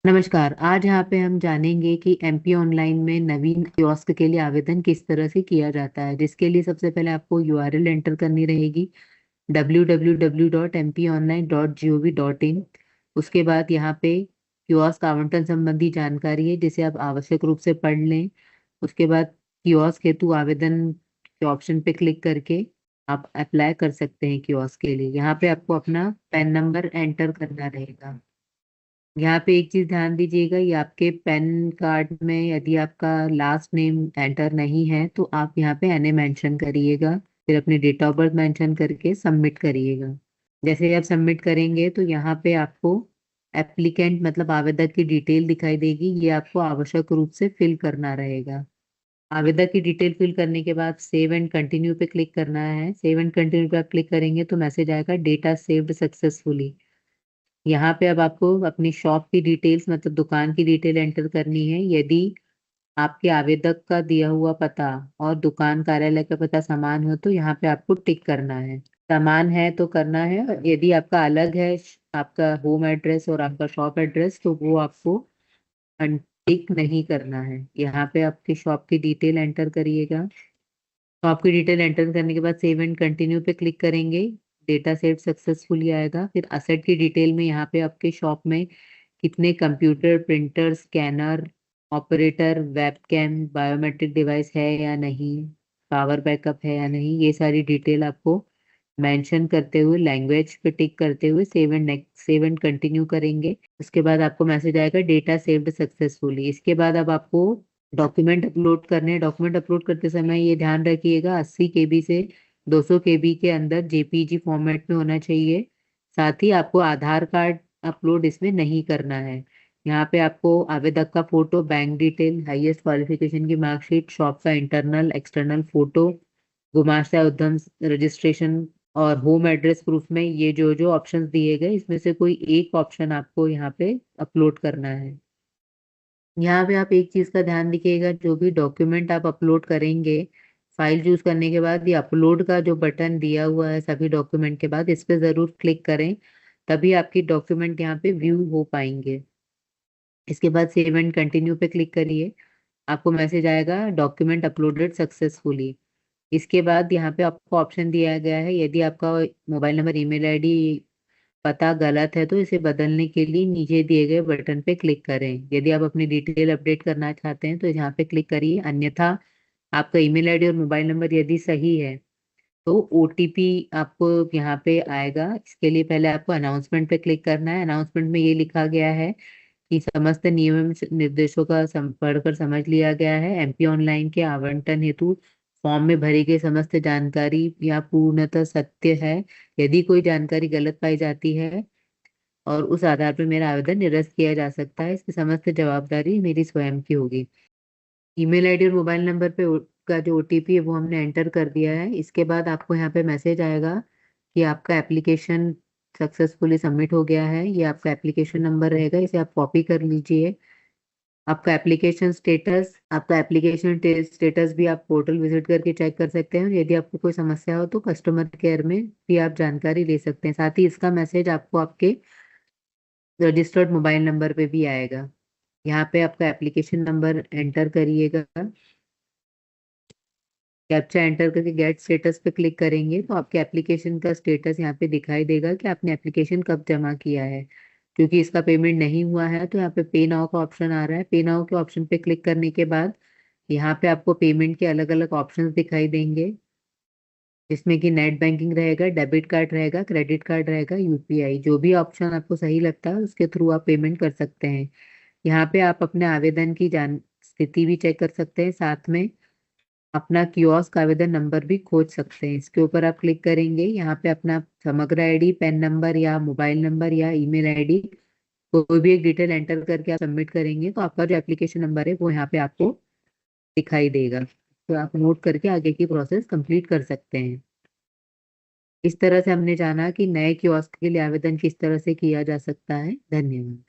नमस्कार। आज यहाँ पे हम जानेंगे कि एमपी ऑनलाइन में नवीन कियोस्क के लिए आवेदन किस तरह से किया जाता है। जिसके लिए सबसे पहले आपको यूआरएल एंटर करनी रहेगी www.mponline.gov.in। उसके बाद यहाँ पे कियोस्क आवंटन संबंधी जानकारी है जिसे आप आवश्यक रूप से पढ़ लें। उसके बाद कियोस्क हेतु आवेदन के ऑप्शन पे क्लिक करके आप अप्लाई कर सकते हैं कियोस्क के लिए। यहाँ पे आपको अपना पैन नंबर एंटर करना रहेगा। यहाँ पे एक चीज ध्यान दीजिएगा, ये आपके पैन कार्ड में यदि आपका लास्ट नेम एंटर नहीं है तो आप यहाँ पे एनए मेंशन करिएगा, फिर अपनी डेट ऑफ बर्थ मेंशन करके सबमिट करिएगा। जैसे ही आप सबमिट करेंगे तो यहाँ पे आपको एप्लीकेंट मतलब आवेदक की डिटेल दिखाई देगी, ये आपको आवश्यक रूप से फिल करना रहेगा। आवेदक की डिटेल फिल करने के बाद सेव एंड कंटिन्यू पे क्लिक करना है। सेव एंड कंटिन्यू पे आप क्लिक करेंगे तो मैसेज आएगा डेटा सेव्ड सक्सेसफुली। यहाँ पे अब आपको अपनी शॉप की डिटेल्स मतलब दुकान की डिटेल एंटर करनी है। यदि आपके आवेदक का दिया हुआ पता और दुकान कार्यालय का पता समान हो तो यहाँ पे आपको टिक करना है। समान है तो करना है, और यदि आपका अलग है आपका होम एड्रेस और आपका शॉप एड्रेस तो वो आपको टिक नहीं करना है। यहाँ पे आपकी शॉप की डिटेल एंटर करिएगा। शॉप की डिटेल एंटर करने के बाद सेव एंड कंटिन्यू पे क्लिक करेंगे। डेटा सेव सक्सेसफुली आएगा। फिर असेट की डिटेल में यहाँ पे आपके शॉप में कितने computer, printer, scanner, operator, webcam, biometric device है या नहीं, पावर बैकअप है या नहीं, ये सारी डिटेल आपको मेंशन करते हुए लैंग्वेज पे टिक करते हुए सेव एंड कंटिन्यू करेंगे। उसके बाद आपको मैसेज आएगा डेटा सेव्ड सक्सेसफुली। इसके बाद अब आपको डॉक्यूमेंट अपलोड करने हैं। डॉक्यूमेंट अपलोड करते समय ये ध्यान रखिएगा 80 KB से 200 KB के अंदर जेपीजी फॉर्मेट में होना चाहिए। साथ ही आपको आधार कार्ड अपलोड इसमें नहीं करना है। यहाँ पे आपको आवेदक का photo, bank detail, highest qualification की मार्कशीट, शॉप का इंटरनल एक्सटर्नल फोटो, गुमाश्ता उद्यम रजिस्ट्रेशन और होम एड्रेस प्रूफ में ये जो जो ऑप्शंस दिए गए इसमें से कोई एक ऑप्शन आपको यहाँ पे अपलोड करना है। यहाँ पे आप एक चीज का ध्यान रखिएगा, जो भी डॉक्यूमेंट आप अपलोड करेंगे फाइल चूज करने के बाद ये अपलोड का जो बटन दिया हुआ है सभी डॉक्यूमेंट के बाद इस पे जरूर क्लिक करें, तभी आपकी डॉक्यूमेंट यहाँ पे व्यू हो पाएंगे। इसके बाद सेव एंड कंटिन्यू पे क्लिक करिए। आपको मैसेज आएगा डॉक्यूमेंट अपलोडेड सक्सेसफुली। इसके बाद यहाँ पे आपको ऑप्शन दिया गया है, यदि आपका मोबाइल नंबर, ईमेल आईडी, पता गलत है तो इसे बदलने के लिए नीचे दिए गए बटन पे क्लिक करें। यदि आप अपनी डिटेल अपडेट करना चाहते हैं तो यहाँ पे क्लिक करिए, अन्यथा आपका ईमेल आईडी और मोबाइल नंबर यदि सही है तो ओटीपी आपको यहाँ पे आएगा। इसके लिए पहले आपको अनाउंसमेंट पे क्लिक करना है। अनाउंसमेंट में ये लिखा गया है कि समस्त नियम एवं निर्देशों का पढ़कर समझ लिया गया है। एमपी ऑनलाइन के आवंटन हेतु फॉर्म में भरी गई समस्त जानकारी या पूर्णतः सत्य है। यदि कोई जानकारी गलत पाई जाती है और उस आधार पर मेरा आवेदन निरस्त किया जा सकता है, इसकी समस्त जवाबदारी मेरी स्वयं की होगी। ईमेल आईडी और मोबाइल नंबर पे का जो ओटीपी है वो हमने एंटर कर दिया है। इसके बाद आपको यहाँ पे मैसेज आएगा कि आपका एप्लीकेशन सक्सेसफुली सबमिट हो गया है। ये आपका एप्लीकेशन नंबर रहेगा, इसे आप कॉपी कर लीजिए। आपका एप्लीकेशन स्टेटस भी आप पोर्टल विजिट करके चेक कर सकते हैं, और यदि आपको कोई समस्या हो तो कस्टमर केयर में भी आप जानकारी ले सकते हैं। साथ ही इसका मैसेज आपको आपके रजिस्टर्ड मोबाइल नंबर पे भी आएगा। यहाँ पे आपका एप्लीकेशन नंबर एंटर करिएगा। कैप्चा एंटर करके गेट स्टेटस पे क्लिक करेंगे तो आपके एप्लीकेशन का स्टेटस यहाँ पे दिखाई देगा कि आपने एप्लीकेशन कब जमा किया है। क्योंकि इसका पेमेंट नहीं हुआ है तो यहाँ पे पे नाउ का ऑप्शन आ रहा है। पे नाउ के ऑप्शन पे क्लिक करने के बाद यहाँ पे आपको पेमेंट के अलग अलग ऑप्शंस दिखाई देंगे, जिसमें कि नेट बैंकिंग रहेगा, डेबिट कार्ड रहेगा, क्रेडिट कार्ड रहेगा, यूपीआई। जो भी ऑप्शन आपको सही लगता है उसके थ्रू आप पेमेंट कर सकते हैं। यहाँ पे आप अपने आवेदन की जान स्थिति भी चेक कर सकते हैं, साथ में अपना कियोस्क आवेदन नंबर भी खोज सकते हैं। इसके ऊपर आप क्लिक करेंगे, यहाँ पे अपना समग्र आईडी, पैन नंबर या मोबाइल नंबर या ईमेल आईडी कोई भी एक डिटेल एंटर करके आप सबमिट करेंगे तो आपका जो एप्लीकेशन नंबर है वो यहाँ पे आपको दिखाई देगा। तो आप नोट करके आगे की प्रोसेस कंप्लीट कर सकते हैं। इस तरह से हमने जाना कि नए कियोस्क के लिए आवेदन किस तरह से किया जा सकता है। धन्यवाद।